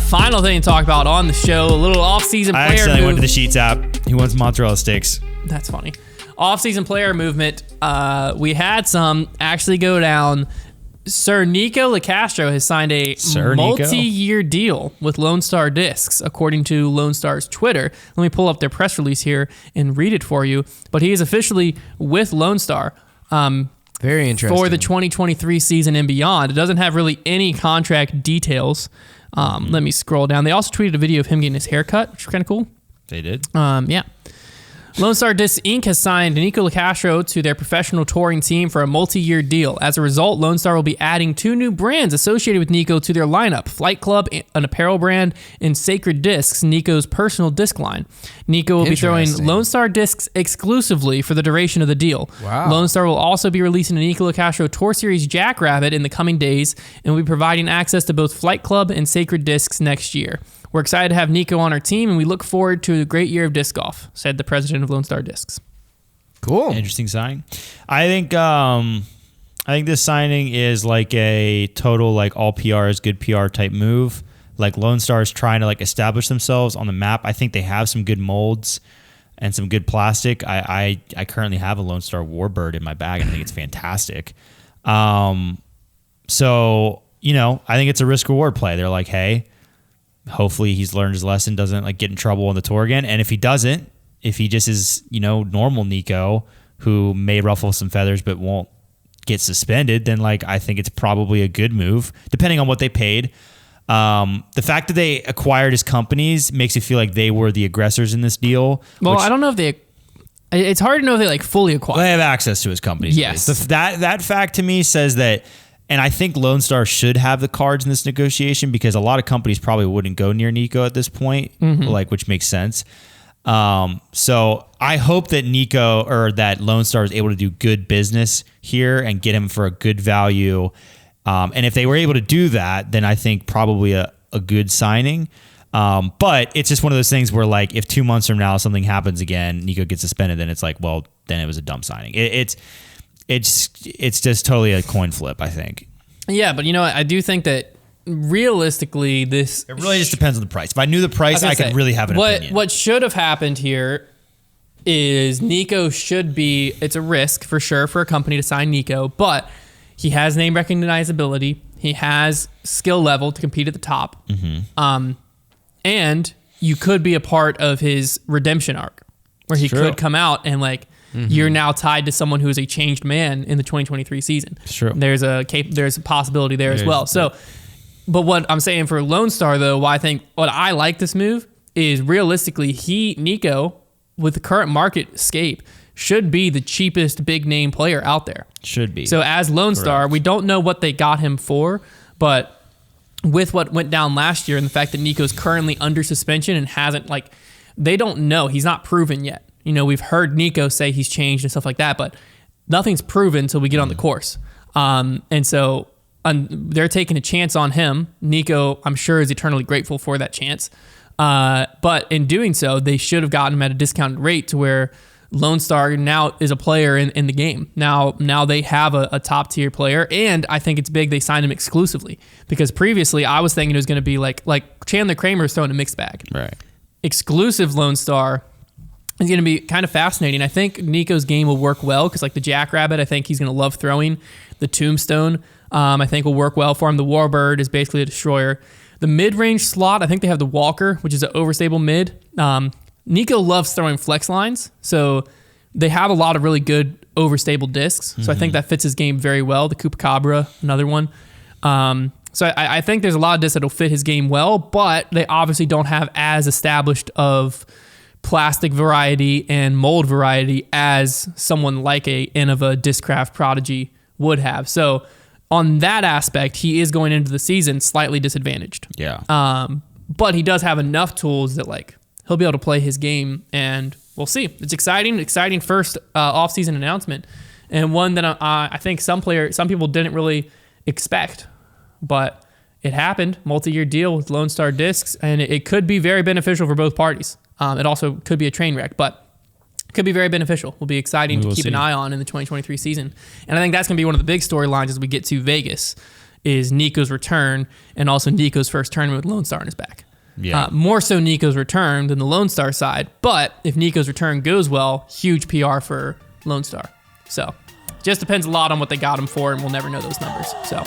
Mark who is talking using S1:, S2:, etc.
S1: Final thing to talk about on the show, a little off-season player
S2: I accidentally
S1: move.
S2: went to the Sheets app. He wants mozzarella sticks.
S1: That's funny. Off-season player movement. We had some actually go down. Sir Nico Locastro has signed a multi-year deal with Lone Star Discs, according to Lone Star's Twitter. Let me pull up their press release here and read it for you. But he is officially with Lone Star.
S3: Very interesting.
S1: For the 2023 season and beyond. It doesn't have really any contract details. Let me scroll down. They also tweeted a video of him getting his hair cut, which is kind of cool.
S2: They did?
S1: Yeah. Lone Star Discs Inc. has signed Nico Locastro to their professional touring team for a multi-year deal. As a result, Lone Star will be adding 2 new brands associated with Nico to their lineup: Flight Club, an apparel brand, and Sacred Discs, Nico's personal disc line. Nico will be throwing Lone Star Discs exclusively for the duration of the deal.
S3: Wow.
S1: Lone Star will also be releasing a Nico Locastro Tour Series Jackrabbit in the coming days and will be providing access to both Flight Club and Sacred Discs next year. We're excited to have Nico on our team, and we look forward to a great year of disc golf, said the president of Lone Star Discs.
S3: Cool.
S2: Interesting signing. I think this signing is like a total like all PR is good PR type move. Like Lone Star is trying to like establish themselves on the map. I think they have some good molds and some good plastic. I currently have a Lone Star Warbird in my bag, and I think it's fantastic. So, you know, I think it's a risk reward play. They're like, hey, hopefully he's learned his lesson, doesn't like get in trouble on the tour again. And if he doesn't, if he just is, you know, normal Nico who may ruffle some feathers but won't get suspended, then like I think it's probably a good move, depending on what they paid. The fact that they acquired his companies makes it feel like they were the aggressors in this deal.
S1: Well, I don't know if it's hard to know if they like fully acquired.
S2: They have access to his companies.
S1: Yes.
S2: That fact to me says that. And I think Lone Star should have the cards in this negotiation because a lot of companies probably wouldn't go near Nico at this point, like which makes sense. So I hope that Nico or that Lone Star is able to do good business here and get him for a good value. And if they were able to do that, then I think probably a good signing. But it's just one of those things where like if 2 months from now something happens again, Nico gets suspended, then it's like, well, then it was a dumb signing. It's just totally a coin flip, I think.
S1: Yeah, but you know what? I do think that realistically, it
S2: really just depends on the price. If I knew the price, I could really have an opinion. What
S1: should have happened here is Nico should be, it's a risk for sure for a company to sign Nico, but he has name recognizability. He has skill level to compete at the top. And you could be a part of his redemption arc where he could come out and like, you're now tied to someone who is a changed man in the 2023 season.
S2: It's true.
S1: There's a possibility there as well. So, but what I'm saying for Lone Star though, why I like this move is realistically Nico with the current market scape should be the cheapest big name player out there.
S2: Should be.
S1: So as Lone Star, we don't know what they got him for, but with what went down last year and the fact that Nico's currently under suspension and hasn't they don't know, he's not proven yet. You know, we've heard Nico say he's changed and stuff like that, but nothing's proven until we get on the course. And so they're taking a chance on him. Nico, I'm sure, is eternally grateful for that chance. But in doing so, they should have gotten him at a discounted rate to where Lone Star now is a player in the game. Now they have a top tier player, and I think it's big they signed him exclusively because previously I was thinking it was going to be like Chandler Kramer's throwing a mixed bag.
S2: Right.
S1: Exclusive Lone Star is going to be kind of fascinating. I think Nico's game will work well because like the Jackrabbit, I think he's going to love throwing. The Tombstone, I think will work well for him. The Warbird is basically a destroyer. The mid-range slot, I think they have the Walker, which is an overstable mid. Nico loves throwing flex lines, so they have a lot of really good overstable discs. So I think that fits his game very well. The Chupacabra, another one. So I think there's a lot of discs that'll fit his game well, but they obviously don't have as established of plastic variety and mold variety as someone like a Innova Discraft Prodigy would have. So on that aspect, he is going into the season slightly disadvantaged.
S2: Yeah.
S1: But he does have enough tools that he'll be able to play his game, and we'll see. It's exciting first off-season announcement, and one that I think some people didn't really expect, but it happened. Multi-year deal with Lone Star Discs, and it could be very beneficial for both parties. It also could be a train wreck, but it could be very beneficial. Will be exciting to keep an eye on in the 2023 season. And I think that's going to be one of the big storylines as we get to Vegas is Nico's return and also Nico's first tournament with Lone Star on his back.
S2: Yeah.
S1: More so Nico's return than the Lone Star side. But if Nico's return goes well, huge PR for Lone Star. So just depends a lot on what they got him for, and we'll never know those numbers. So